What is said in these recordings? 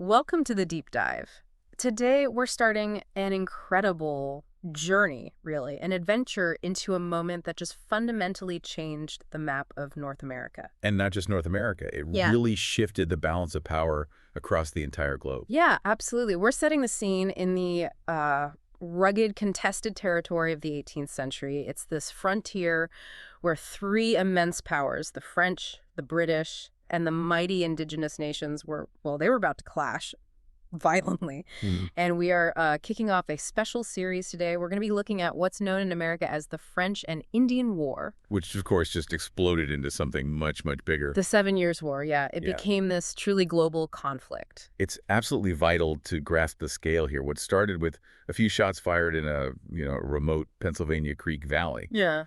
Welcome to the deep dive. Today, we're starting an incredible journey, really, an adventure into a moment that just fundamentally changed the map of North America. And not just North America. It Yeah. really shifted the balance of power across the entire globe. Yeah, absolutely. We're setting the scene in the rugged, contested territory of the 18th century. It's this frontier where three immense powers, the French, the British, and the mighty indigenous nations they were about to clash violently. And we are kicking off a special series today. We're going to be looking at what's known in America as the French and Indian War. Which, of course, just exploded into something much, much bigger. The 7 Years' War, yeah. It became this truly global conflict. It's absolutely vital to grasp the scale here. What started with a few shots fired in a remote Pennsylvania Creek Valley. Yeah.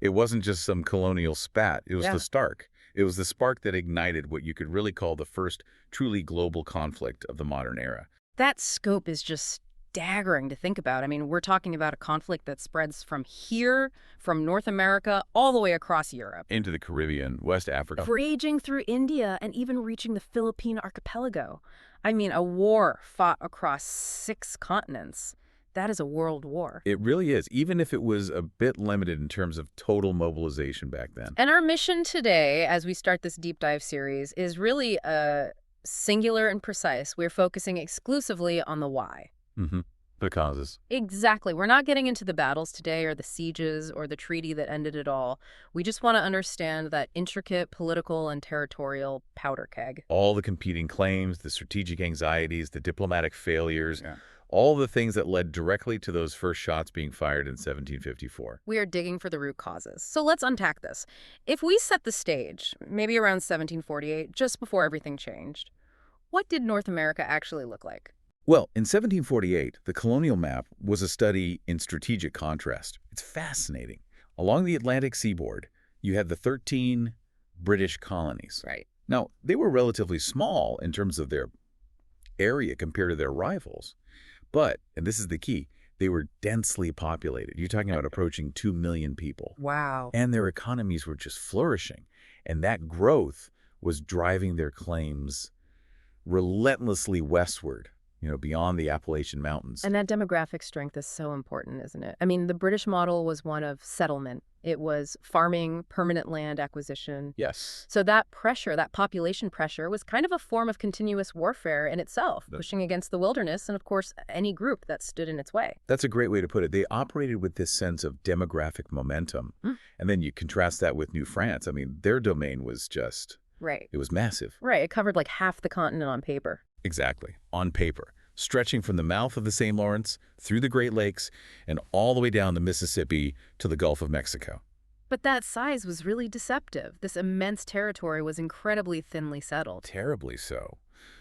It wasn't just some colonial spat. It was Yeah. the Stark. It was the spark that ignited what you could really call the first truly global conflict of the modern era. That scope is just staggering to think about. I mean, we're talking about a conflict that spreads from here, from North America, all the way across Europe. Into the Caribbean, West Africa. Raging through India and even reaching the Philippine archipelago. I mean, a war fought across 6 continents. That is a world war. It really is, even if it was a bit limited in terms of total mobilization back then. And our mission today, as we start this deep dive series, is really singular and precise. We're focusing exclusively on the why. The causes. Exactly. We're not getting into the battles today or the sieges or the treaty that ended it all. We just want to understand that intricate political and territorial powder keg. All the competing claims, the strategic anxieties, the diplomatic failures, all the things that led directly to those first shots being fired in 1754. We are digging for the root causes. So let's unpack this. If we set the stage, maybe around 1748, just before everything changed, what did North America actually look like? Well, in 1748, the colonial map was a study in strategic contrast. It's fascinating. Along the Atlantic seaboard, you had the 13 British colonies. Right. Now, they were relatively small in terms of their area compared to their rivals. But, and this is the key, they were densely populated. You're talking about approaching 2 million people. Wow. And their economies were just flourishing. And that growth was driving their claims relentlessly westward, beyond the Appalachian Mountains. And that demographic strength is so important, isn't it? I mean, the British model was one of settlement. It was farming, permanent land acquisition. Yes. So that pressure, that population pressure, was kind of a form of continuous warfare in itself, pushing against the wilderness and, of course, any group that stood in its way. That's a great way to put it. They operated with this sense of demographic momentum. And then you contrast that with New France. I mean, their domain was just... Right. It was massive. Right. It covered like half the continent on paper. Exactly. On paper. Stretching from the mouth of the St. Lawrence, through the Great Lakes, and all the way down the Mississippi to the Gulf of Mexico. But that size was really deceptive. This immense territory was incredibly thinly settled. Terribly so.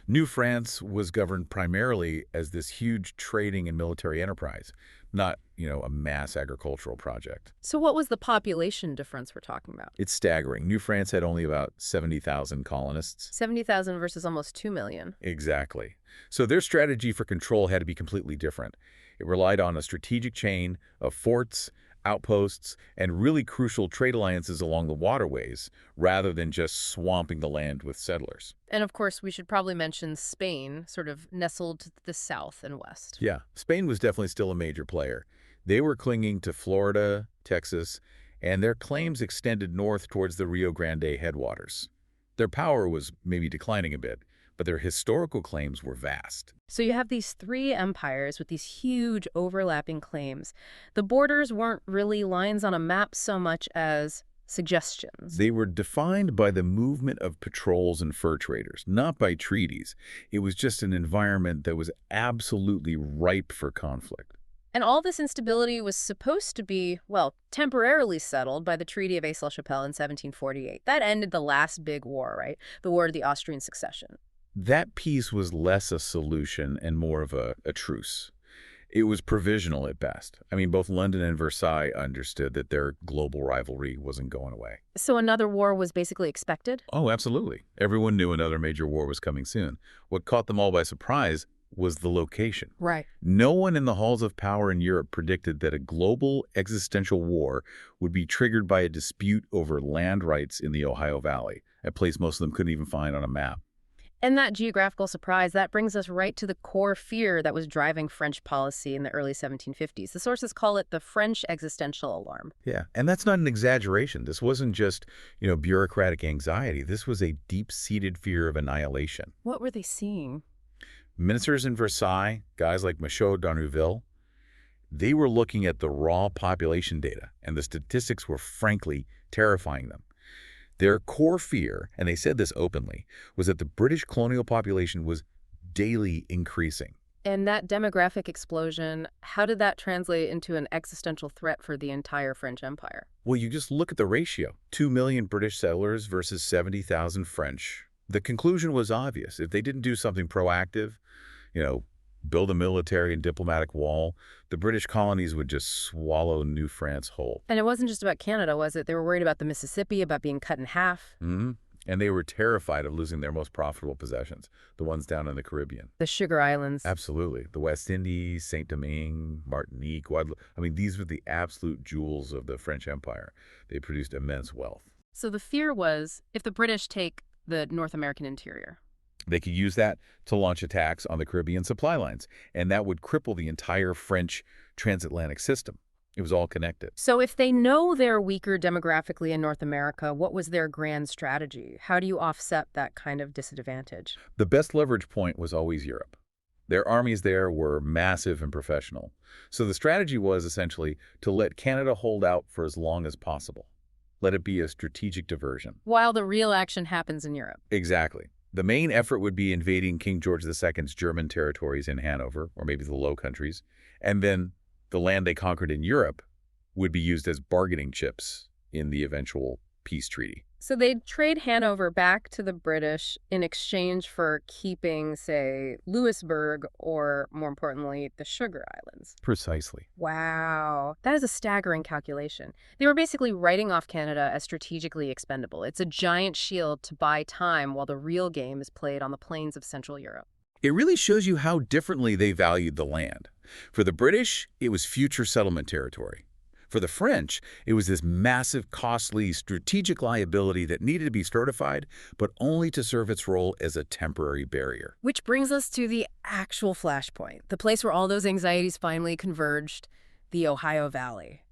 New France was governed primarily as this huge trading and military enterprise, not, a mass agricultural project. So what was the population difference we're talking about? It's staggering. New France had only about 70,000 colonists. 70,000 versus almost 2 million. Exactly. So their strategy for control had to be completely different. It relied on a strategic chain of forts, outposts, and really crucial trade alliances along the waterways, rather than just swamping the land with settlers. And of course, we should probably mention Spain, sort of nestled to the south and west. Yeah, Spain was definitely still a major player. They were clinging to Florida, Texas, and their claims extended north towards the Rio Grande headwaters. Their power was maybe declining a bit, but their historical claims were vast. So you have these 3 empires with these huge overlapping claims. The borders weren't really lines on a map so much as suggestions. They were defined by the movement of patrols and fur traders, not by treaties. It was just an environment that was absolutely ripe for conflict. And all this instability was supposed to be, temporarily settled by the Treaty of Aix-la-Chapelle in 1748. That ended the last big war, right? The War of the Austrian Succession. That peace was less a solution and more of a truce. It was provisional at best. I mean, both London and Versailles understood that their global rivalry wasn't going away. So another war was basically expected? Oh, absolutely. Everyone knew another major war was coming soon. What caught them all by surprise was the location. Right. No one in the halls of power in Europe predicted that a global existential war would be triggered by a dispute over land rights in the Ohio Valley, a place most of them couldn't even find on a map. And that geographical surprise, that brings us right to the core fear that was driving French policy in the early 1750s. The sources call it the French existential alarm. Yeah, and that's not an exaggeration. This wasn't just, bureaucratic anxiety. This was a deep-seated fear of annihilation. What were they seeing? Ministers in Versailles, guys like Michaud d'Arnouville, they were looking at the raw population data, and the statistics were frankly terrifying them. Their core fear, and they said this openly, was that the British colonial population was daily increasing. And that demographic explosion, how did that translate into an existential threat for the entire French Empire? Well, you just look at the ratio, 2 million British settlers versus 70,000 French. The conclusion was obvious. If they didn't do something proactive, build a military and diplomatic wall, the British colonies would just swallow New France whole. And it wasn't just about Canada, was it? They were worried about the Mississippi, about being cut in half. And they were terrified of losing their most profitable possessions, the ones down in the Caribbean. The Sugar Islands. Absolutely. The West Indies, Saint-Domingue, Martinique, Guadeloupe. I mean, these were the absolute jewels of the French Empire. They produced immense wealth. So the fear was, if the British take the North American interior, they could use that to launch attacks on the Caribbean supply lines, and that would cripple the entire French transatlantic system. It was all connected. So if they know they're weaker demographically in North America, what was their grand strategy? How do you offset that kind of disadvantage? The best leverage point was always Europe. Their armies there were massive and professional. So the strategy was essentially to let Canada hold out for as long as possible. Let it be a strategic diversion. While the real action happens in Europe. Exactly. The main effort would be invading King George II's German territories in Hanover, or maybe the Low Countries, and then the land they conquered in Europe would be used as bargaining chips in the eventual peace treaty. So they'd trade Hanover back to the British in exchange for keeping, say, Louisbourg, or more importantly, the Sugar Islands. Precisely. Wow. That is a staggering calculation. They were basically writing off Canada as strategically expendable. It's a giant shield to buy time while the real game is played on the plains of Central Europe. It really shows you how differently they valued the land. For the British, it was future settlement territory. For the French, it was this massive, costly, strategic liability that needed to be certified, but only to serve its role as a temporary barrier. Which brings us to the actual flashpoint, the place where all those anxieties finally converged, the Ohio Valley.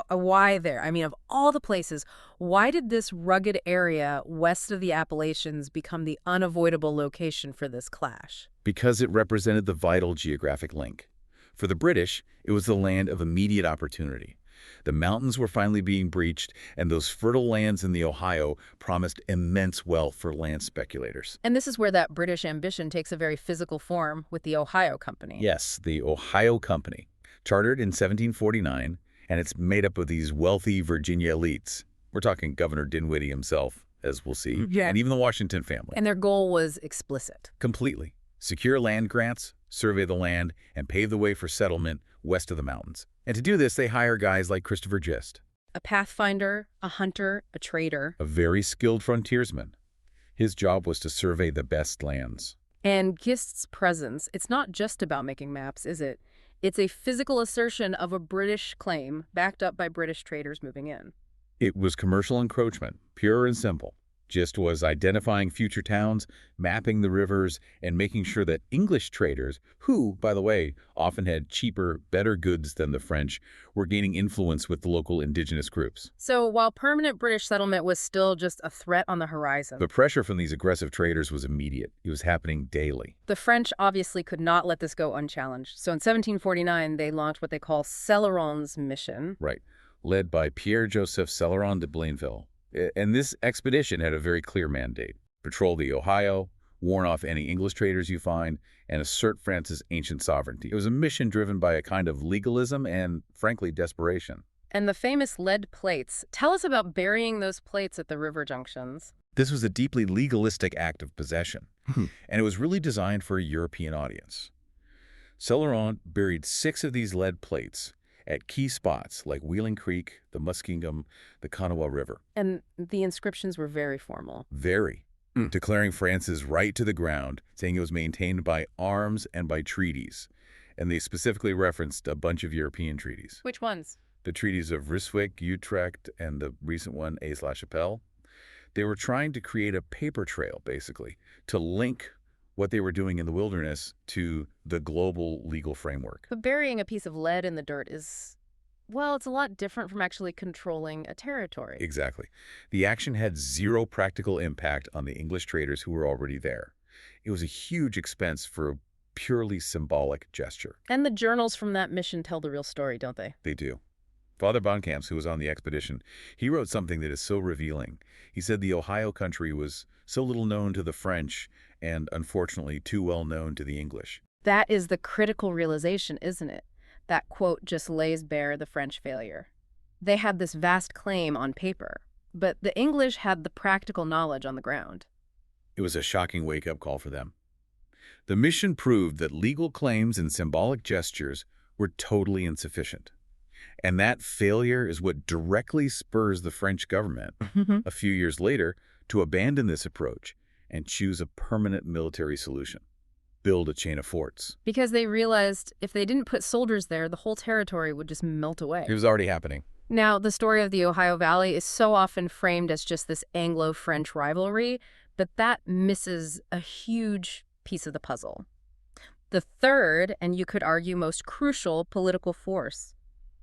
Why there? I mean, of all the places, why did this rugged area west of the Appalachians become the unavoidable location for this clash? Because it represented the vital geographic link. For the British, it was the land of immediate opportunity. The mountains were finally being breached, and those fertile lands in the Ohio promised immense wealth for land speculators. And this is where that British ambition takes a very physical form with the Ohio Company. Yes, the Ohio Company, chartered in 1749, and it's made up of these wealthy Virginia elites. We're talking Governor Dinwiddie himself, as we'll see, and even the Washington family. And their goal was explicit. Completely. Secure land grants, survey the land, and pave the way for settlement west of the mountains. And to do this, they hire guys like Christopher Gist. A pathfinder, a hunter, a trader. A very skilled frontiersman. His job was to survey the best lands. And Gist's presence, it's not just about making maps, is it? It's a physical assertion of a British claim backed up by British traders moving in. It was commercial encroachment, pure and simple. Gist was identifying future towns, mapping the rivers, and making sure that English traders, who, by the way, often had cheaper, better goods than the French, were gaining influence with the local indigenous groups. So while permanent British settlement was still just a threat on the horizon, the pressure from these aggressive traders was immediate. It was happening daily. The French obviously could not let this go unchallenged. So in 1749, they launched what they call Céloron's mission. Right, led by Pierre-Joseph Céloron de Blainville. And this expedition had a very clear mandate: patrol the Ohio, warn off any English traders you find, and assert France's ancient sovereignty. It was a mission driven by a kind of legalism and, frankly, desperation. And the famous lead plates. Tell us about burying those plates at the river junctions. This was a deeply legalistic act of possession, and it was really designed for a European audience. Céloron buried 6 of these lead plates at key spots like Wheeling Creek, the Muskingum, the Kanawha River. And the inscriptions were very formal. Very. Declaring France's right to the ground, saying it was maintained by arms and by treaties. And they specifically referenced a bunch of European treaties. Which ones? The treaties of Ryswick, Utrecht, and the recent one, Aix-la-Chapelle. They were trying to create a paper trail, basically, to link what they were doing in the wilderness to the global legal framework. But burying a piece of lead in the dirt is, well, it's a lot different from actually controlling a territory. Exactly. The action had zero practical impact on the English traders who were already there. It was a huge expense for a purely symbolic gesture. And the journals from that mission tell the real story, don't they? They do. Father Bonkamps, who was on the expedition, he wrote something that is so revealing. He said the Ohio country was so little known to the French and, unfortunately, too well known to the English. That is the critical realization, isn't it? That quote just lays bare the French failure. They had this vast claim on paper, but the English had the practical knowledge on the ground. It was a shocking wake-up call for them. The mission proved that legal claims and symbolic gestures were totally insufficient. And that failure is what directly spurs the French government, a few years later, to abandon this approach and choose a permanent military solution. Build a chain of forts. Because they realized if they didn't put soldiers there, the whole territory would just melt away. It was already happening. Now, the story of the Ohio Valley is so often framed as just this Anglo-French rivalry, but that misses a huge piece of the puzzle. The third, and you could argue most crucial, political force,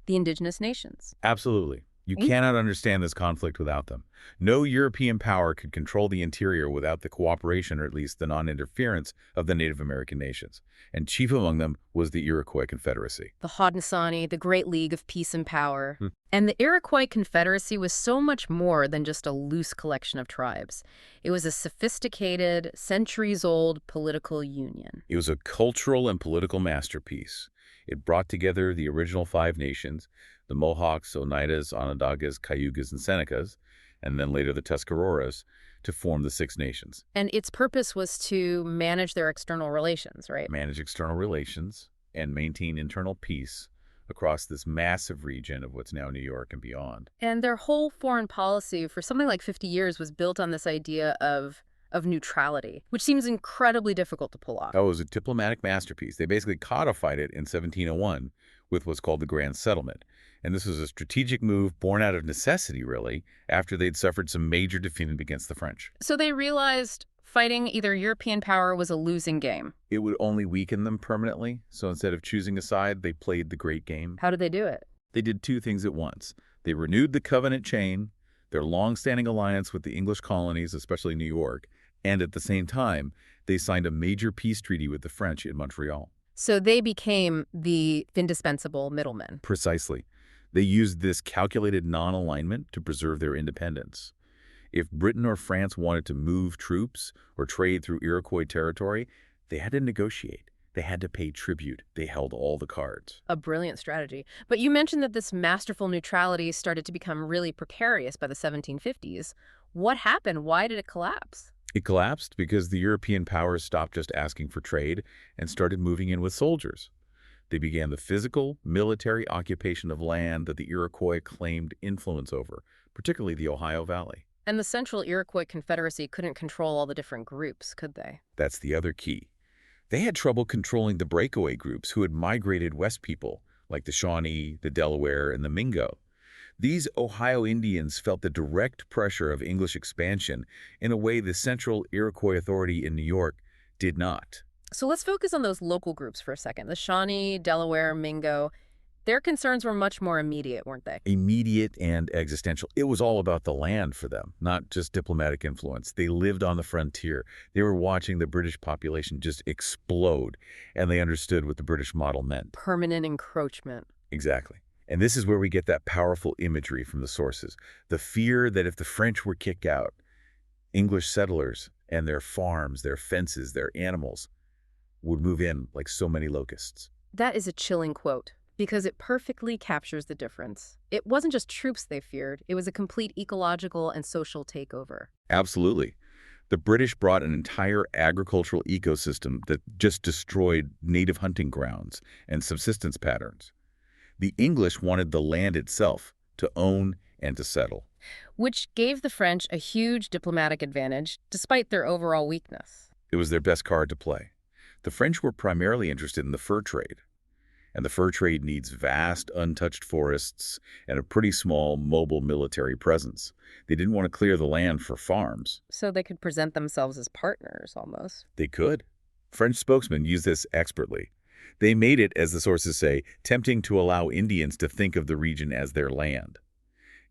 the indigenous nations. Absolutely. You cannot understand this conflict without them. No European power could control the interior without the cooperation, or at least the non-interference, of the Native American nations. And chief among them was the Iroquois Confederacy. The Haudenosaunee, the Great League of Peace and Power. And the Iroquois Confederacy was so much more than just a loose collection of tribes. It was a sophisticated, centuries-old political union. It was a cultural and political masterpiece. It brought together the original 5 nations, the Mohawks, Oneidas, Onondagas, Cayugas, and Senecas, and then later the Tuscaroras, to form the 6 nations. And its purpose was to manage their external relations, right? Manage external relations and maintain internal peace across this massive region of what's now New York and beyond. And their whole foreign policy for something like 50 years was built on this idea of neutrality, which seems incredibly difficult to pull off. That was a diplomatic masterpiece. They basically codified it in 1701 with what's called the Grand Settlement. And this was a strategic move born out of necessity, really, after they'd suffered some major defeat against the French. So they realized fighting either European power was a losing game. It would only weaken them permanently, so instead of choosing a side, they played the great game. How did they do it? They did 2 things at once. They renewed the covenant chain, their long-standing alliance with the English colonies, especially New York, and at the same time, they signed a major peace treaty with the French in Montreal. So they became the indispensable middlemen. Precisely. They used this calculated non-alignment to preserve their independence. If Britain or France wanted to move troops or trade through Iroquois territory, they had to negotiate. They had to pay tribute. They held all the cards. A brilliant strategy. But you mentioned that this masterful neutrality started to become really precarious by the 1750s. What happened? Why did it collapse? It collapsed because the European powers stopped just asking for trade and started moving in with soldiers. They began the physical, military occupation of land that the Iroquois claimed influence over, particularly the Ohio Valley. And the Central Iroquois Confederacy couldn't control all the different groups, could they? That's the other key. They had trouble controlling the breakaway groups who had migrated west people, like the Shawnee, the Delaware, and the Mingo. These Ohio Indians felt the direct pressure of English expansion in a way the Central Iroquois Authority in New York did not. So let's focus on those local groups for a second. The Shawnee, Delaware, Mingo. Their concerns were much more immediate, weren't they? Immediate and existential. It was all about the land for them, not just diplomatic influence. They lived on the frontier. They were watching the British population just explode, and they understood what the British model meant. Permanent encroachment. Exactly. And this is where we get that powerful imagery from the sources. The fear that if the French were kicked out, English settlers and their farms, their fences, their animals would move in like so many locusts. That is a chilling quote, because it perfectly captures the difference. It wasn't just troops they feared, it was a complete ecological and social takeover. Absolutely. The British brought an entire agricultural ecosystem that just destroyed native hunting grounds and subsistence patterns. The English wanted the land itself to own and to settle. Which gave the French a huge diplomatic advantage, despite their overall weakness. It was their best card to play. The French were primarily interested in the fur trade. And the fur trade needs vast, untouched forests and a pretty small, mobile military presence. They didn't want to clear the land for farms. So they could present themselves as partners, almost. They could. French spokesmen used this expertly. They made it, as the sources say, tempting to allow Indians to think of the region as their land.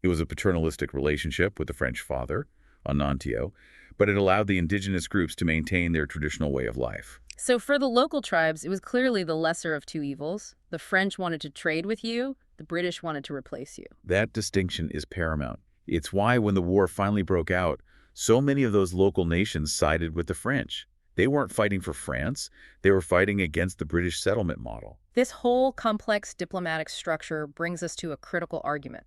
It was a paternalistic relationship with the French father, Onontio, but it allowed the indigenous groups to maintain their traditional way of life. So for the local tribes, it was clearly the lesser of two evils. The French wanted to trade with you, the British wanted to replace you. That distinction is paramount. It's why when the war finally broke out, so many of those local nations sided with the French. They weren't fighting for France, they were fighting against the British settlement model. This whole complex diplomatic structure brings us to a critical argument.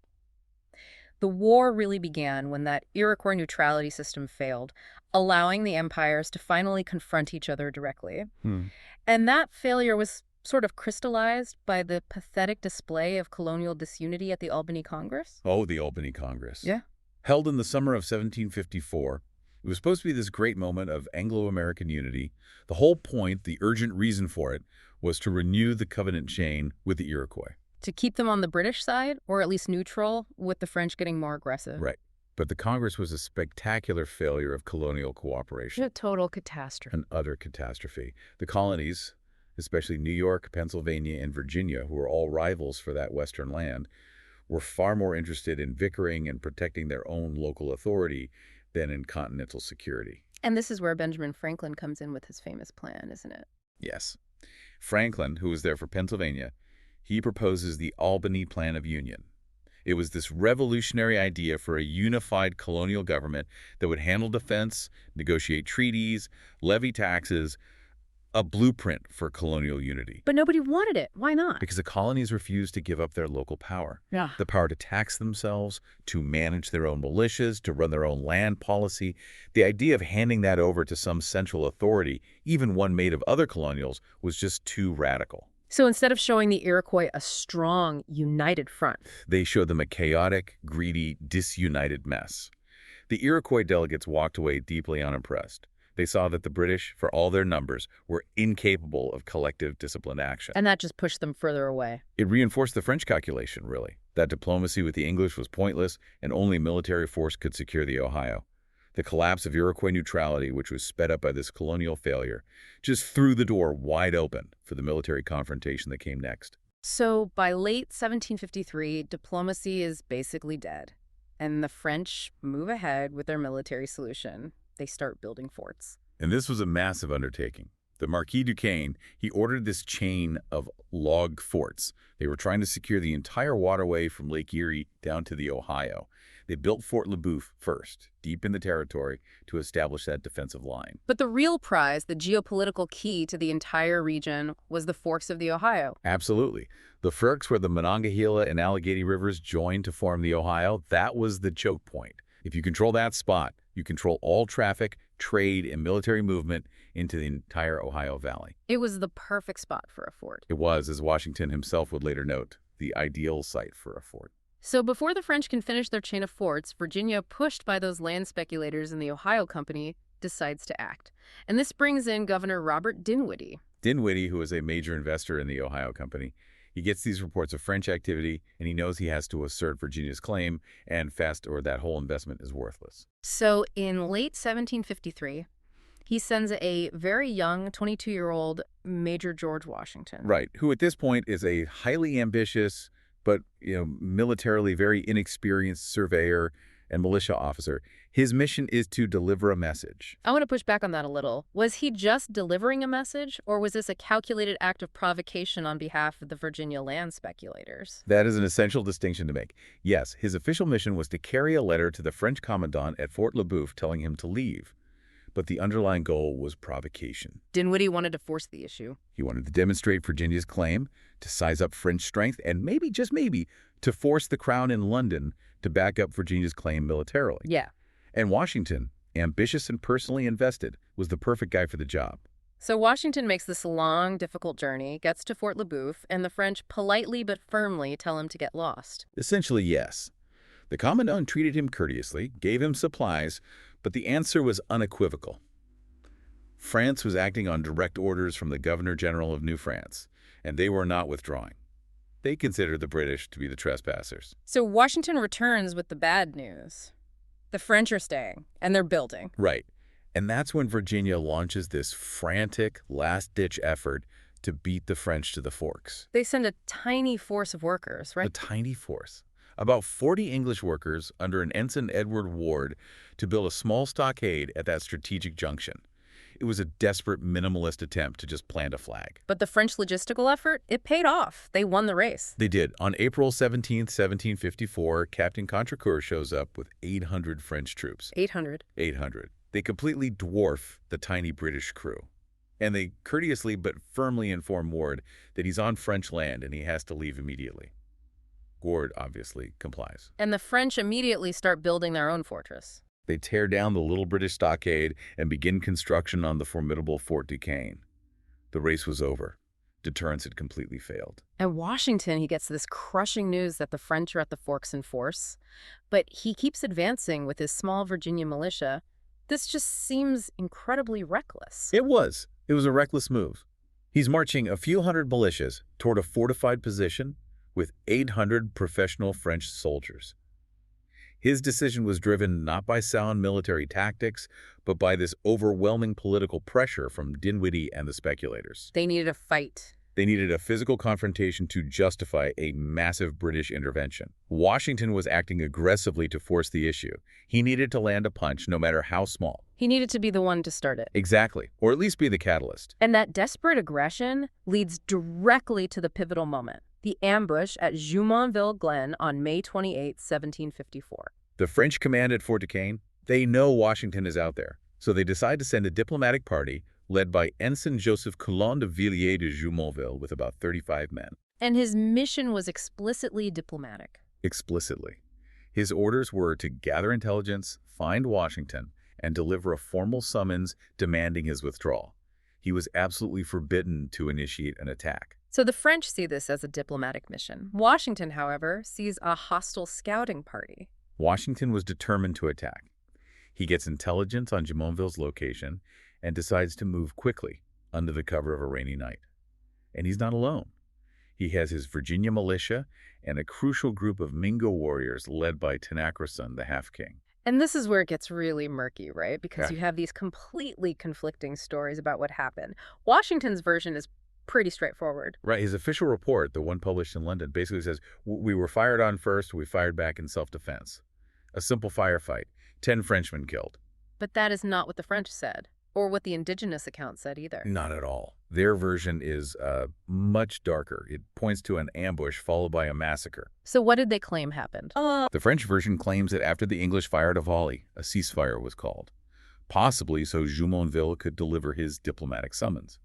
The war really began when that Iroquois neutrality system failed, allowing the empires to finally confront each other directly. Hmm. And that failure was sort of crystallized by the pathetic display of colonial disunity at the Albany Congress. Oh, the Albany Congress. Yeah. Held in the summer of 1754, it was supposed to be this great moment of Anglo-American unity. The whole point, the urgent reason for it, was to renew the covenant chain with the Iroquois. To keep them on the British side, or at least neutral, with the French getting more aggressive. Right. But the Congress was a spectacular failure of colonial cooperation. A total catastrophe. An utter catastrophe. The colonies, especially New York, Pennsylvania, and Virginia, who were all rivals for that western land, were far more interested in vickering and protecting their own local authority than in continental security. And this is where Benjamin Franklin comes in with his famous plan, isn't it? Yes. Franklin, who was there for Pennsylvania, he proposes the Albany Plan of Union. It was this revolutionary idea for a unified colonial government that would handle defense, negotiate treaties, levy taxes, a blueprint for colonial unity. But nobody wanted it. Why not? Because the colonies refused to give up their local power. Yeah. The power to tax themselves, to manage their own militias, to run their own land policy. The idea of handing that over to some central authority, even one made of other colonials, was just too radical. So instead of showing the Iroquois a strong, united front, They showed them a chaotic, greedy, disunited mess. The Iroquois delegates walked away deeply unimpressed. They saw that the British, for all their numbers, were incapable of collective disciplined action. and that just pushed them further away. It reinforced the French calculation, really, that diplomacy with the English was pointless and only military force could secure the Ohio. The collapse of Iroquois neutrality, which was sped up by this colonial failure, just threw the door wide open for the military confrontation that came next. So by late 1753, diplomacy is basically dead, and the French move ahead with their military solution. They start building forts. And this was a massive undertaking. The Marquis Duquesne, he ordered this chain of log forts. They were trying to secure the entire waterway from Lake Erie down to the Ohio. They built Fort Le Boeuf first, deep in the territory, to establish that defensive line. But the real prize, the geopolitical key to the entire region, was the forks of the Ohio. Absolutely. The Forks, where the Monongahela and Allegheny rivers joined to form the Ohio, that was the choke point. If you control that spot, you control all traffic, trade, and military movement into the entire Ohio Valley. It was the perfect spot for a fort. It was, as Washington himself would later note, the ideal site for a fort. So before the French can finish their chain of forts, Virginia, pushed by those land speculators in the Ohio Company, decides to act. And this brings in Governor Robert Dinwiddie. Dinwiddie, who was a major investor in the Ohio Company, he gets these reports of French activity, and he knows he has to assert Virginia's claim, and that whole investment is worthless. So in late 1753, he sends a very young 22-year-old Major George Washington. Right, who at this point is a highly ambitious, but militarily very inexperienced surveyor and militia officer. His mission is to deliver a message. I want to push back on that a little. Was he just delivering a message, or was this a calculated act of provocation on behalf of the Virginia land speculators? That is an essential distinction to make. Yes, his official mission was to carry a letter to the French commandant at Fort Le Boeuf telling him to leave. But the underlying goal was provocation. Dinwiddie wanted to force the issue. He wanted to demonstrate Virginia's claim, to size up French strength, and maybe, just maybe, to force the Crown in London to back up Virginia's claim militarily. Yeah. And Washington, ambitious and personally invested, was the perfect guy for the job. So Washington makes this long, difficult journey, gets to Fort Le Boeuf, and the French politely but firmly tell him to get lost. Essentially, yes. The commandant treated him courteously, gave him supplies, but the answer was unequivocal. France was acting on direct orders from the Governor-General of New France, and they were not withdrawing. They considered the British to be the trespassers. So Washington returns with the bad news. The French are staying, and they're building. Right. And that's when Virginia launches this frantic, last-ditch effort to beat the French to the forks. They send a tiny force of workers, A right? tiny force, about 40 English workers under an Ensign Edward Ward, to build a small stockade at that strategic junction. It was a desperate minimalist attempt to just plant a flag. But the French logistical effort, it paid off. They won the race. They did. On April 17, 1754, Captain Contrecoeur shows up with 800 French troops. 800. 800. They completely dwarf the tiny British crew. And they courteously but firmly inform Ward that he's on French land and he has to leave immediately. Ward obviously complies. And the French immediately start building their own fortress. They tear down the little British stockade and begin construction on the formidable Fort Duquesne. The race was over. Deterrence had completely failed. At Washington, he gets this crushing news that the French are at the forks in force. But he keeps advancing with his small Virginia militia. This just seems incredibly reckless. It was. It was a reckless move. He's marching a few hundred militias toward a fortified position with 800 professional French soldiers. His decision was driven not by sound military tactics, but by this overwhelming political pressure from Dinwiddie and the speculators. They needed a fight. They needed a physical confrontation to justify a massive British intervention. Washington was acting aggressively to force the issue. He needed to land a punch, no matter how small. He needed to be the one to start it. Exactly, or at least be the catalyst. And that desperate aggression leads directly to the pivotal moment, the ambush at Jumonville Glen on May 28, 1754. The French command at Fort Duquesne, they know Washington is out there, so they decide to send a diplomatic party led by Ensign Joseph Coulon de Villiers de Jumonville with about 35 men. And his mission was explicitly diplomatic. Explicitly. His orders were to gather intelligence, find Washington, and deliver a formal summons demanding his withdrawal. He was absolutely forbidden to initiate an attack. So the French see this as a diplomatic mission. Washington, however, sees a hostile scouting party. Washington was determined to attack. He gets intelligence on Jumonville's location and decides to move quickly under the cover of a rainy night. And he's not alone. He has his Virginia militia and a crucial group of Mingo warriors led by Tenacreson, the half-king. And this is where it gets really murky, right? Because Yeah. you have these completely conflicting stories about what happened. Washington's version is pretty straightforward. Right, his official report, the one published in London, basically says, we were fired on first, we fired back in self-defense. A simple firefight, 10 Frenchmen killed. But that is not what the French said, or what the indigenous account said either. Not at all. Their version is much darker. It points to an ambush followed by a massacre. So what did they claim happened? The French version claims that after the English fired a volley, a ceasefire was called, possibly so Jumonville could deliver his diplomatic summons.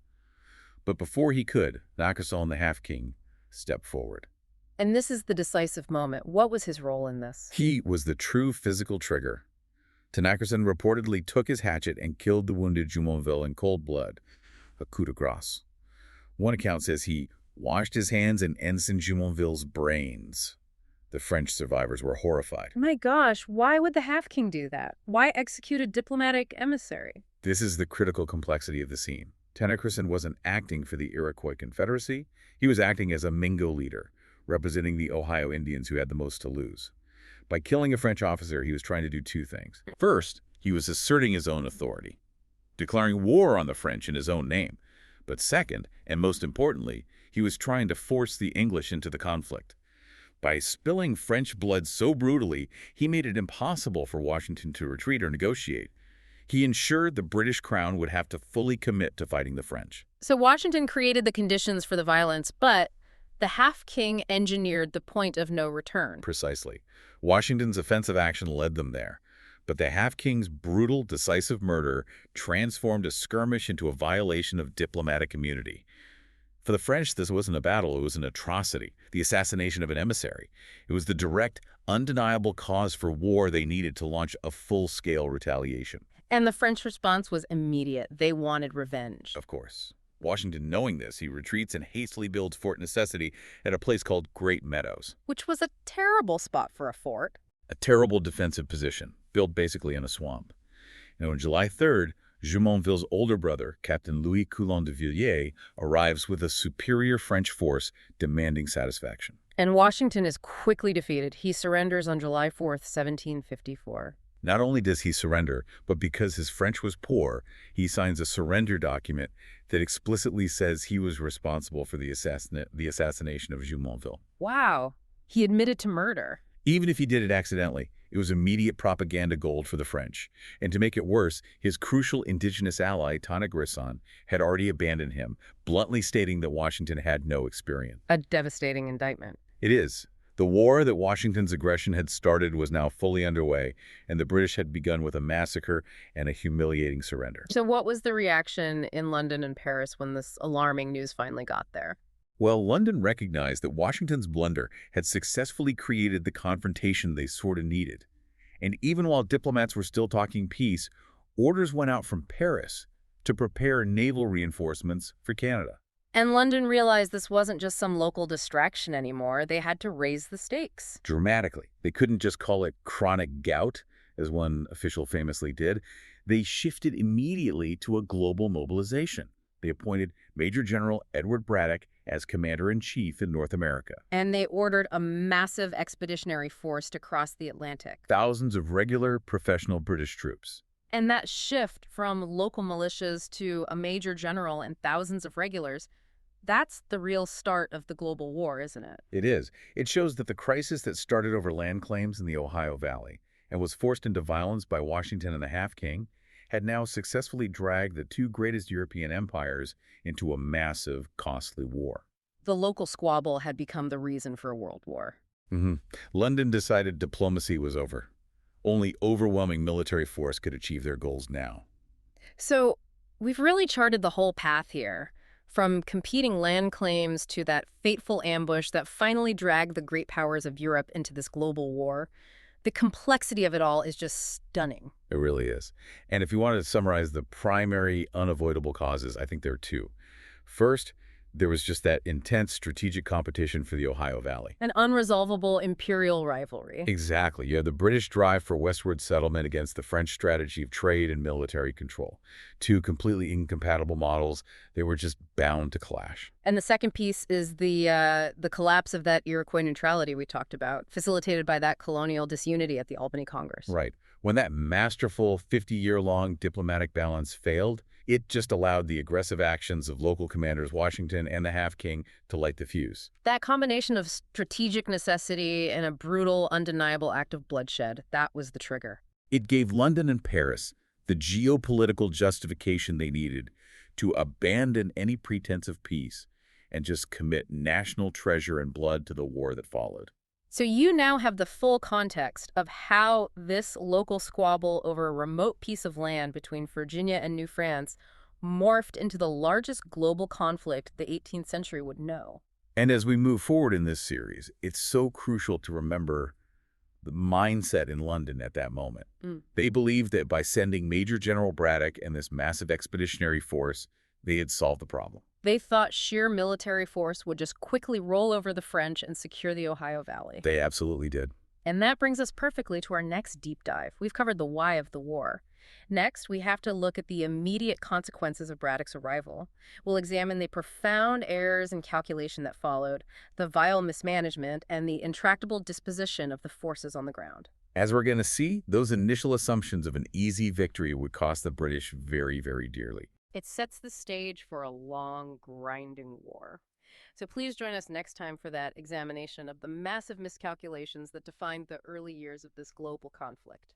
But before he could, Tenacreson, the half-king, stepped forward. And this is the decisive moment. What was his role in this? He was the true physical trigger. Tenacreson reportedly took his hatchet and killed the wounded Jumonville in cold blood, a coup de grace. One account says he washed his hands in Ensign Jumonville's brains. The French survivors were horrified. My gosh, why would the half-king do that? Why execute a diplomatic emissary? This is the critical complexity of the scene. Tenacreson wasn't acting for the Iroquois Confederacy. He was acting as a Mingo leader, representing the Ohio Indians who had the most to lose. By killing a French officer, he was trying to do two things. First, he was asserting his own authority, declaring war on the French in his own name. But second, and most importantly, he was trying to force the English into the conflict. By spilling French blood so brutally, he made it impossible for Washington to retreat or negotiate. He ensured the British crown would have to fully commit to fighting the French. So Washington created the conditions for the violence, but the half-king engineered the point of no return. Precisely. Washington's offensive action led them there. But the half-king's brutal, decisive murder transformed a skirmish into a violation of diplomatic immunity. For the French, this wasn't a battle, it was an atrocity, the assassination of an emissary. It was the direct, undeniable cause for war they needed to launch a full-scale retaliation. And the French response was immediate. They wanted revenge. Of course. Washington, knowing this, he retreats and hastily builds Fort Necessity at a place called Great Meadows. Which was a terrible spot for a fort. A terrible defensive position, built basically in a swamp. Now, on July 3rd, Jumonville's older brother, Captain Louis Coulon de Villiers, arrives with a superior French force demanding satisfaction. And Washington is quickly defeated. He surrenders on July 4th, 1754. Not only does he surrender, but because his French was poor, he signs a surrender document that explicitly says he was responsible for the assassination of Jumonville. Wow. He admitted to murder. Even if he did it accidentally, it was immediate propaganda gold for the French. And to make it worse, his crucial indigenous ally, Tana Grisson, had already abandoned him, bluntly stating that Washington had no experience. A devastating indictment. It is. The war that Washington's aggression had started was now fully underway, and the British had begun with a massacre and a humiliating surrender. So what was the reaction in London and Paris when this alarming news finally got there? Well, London recognized that Washington's blunder had successfully created the confrontation they sort of needed. And even while diplomats were still talking peace, orders went out from Paris to prepare naval reinforcements for Canada. And London realized this wasn't just some local distraction anymore. They had to raise the stakes. Dramatically. They couldn't just call it chronic gout, as one official famously did. They shifted immediately to a global mobilization. They appointed Major General Edward Braddock as Commander-in-Chief in North America. And they ordered a massive expeditionary force to cross the Atlantic. Thousands of regular, professional British troops. And that shift from local militias to a major general and thousands of regulars, that's the real start of the global war, isn't it? It is. It shows that the crisis that started over land claims in the Ohio Valley and was forced into violence by Washington and the Half-King had now successfully dragged the two greatest European empires into a massive, costly war. The local squabble had become the reason for a world war. London decided diplomacy was over. Only overwhelming military force could achieve their goals now. So we've really charted the whole path here, from competing land claims to that fateful ambush that finally dragged the great powers of Europe into this global war. The complexity of it all is just stunning. It really is. And if you wanted to summarize the primary unavoidable causes, I think there are two. First, there was just that intense strategic competition for the Ohio Valley. An unresolvable imperial rivalry. Exactly. You have the British drive for westward settlement against the French strategy of trade and military control. Two completely incompatible models. They were just bound to clash. And the second piece is the collapse of that Iroquois neutrality we talked about, facilitated by that colonial disunity at the Albany Congress. Right. When that masterful 50-year-long diplomatic balance failed, it just allowed the aggressive actions of local commanders Washington and the Half-King to light the fuse. That combination of strategic necessity and a brutal, undeniable act of bloodshed, that was the trigger. It gave London and Paris the geopolitical justification they needed to abandon any pretense of peace and just commit national treasure and blood to the war that followed. So you now have the full context of how this local squabble over a remote piece of land between Virginia and New France morphed into the largest global conflict the 18th century would know. And as we move forward in this series, it's so crucial to remember the mindset in London at that moment. They believed that by sending Major General Braddock and this massive expeditionary force, they had solved the problem. They thought sheer military force would just quickly roll over the French and secure the Ohio Valley. They absolutely did. And that brings us perfectly to our next deep dive. We've covered the why of the war. Next, we have to look at the immediate consequences of Braddock's arrival. We'll examine the profound errors in calculation that followed, the vile mismanagement, and the intractable disposition of the forces on the ground. As we're going to see, those initial assumptions of an easy victory would cost the British very, very dearly. It sets the stage for a long, grinding war. So please join us next time for that examination of the massive miscalculations that defined the early years of this global conflict.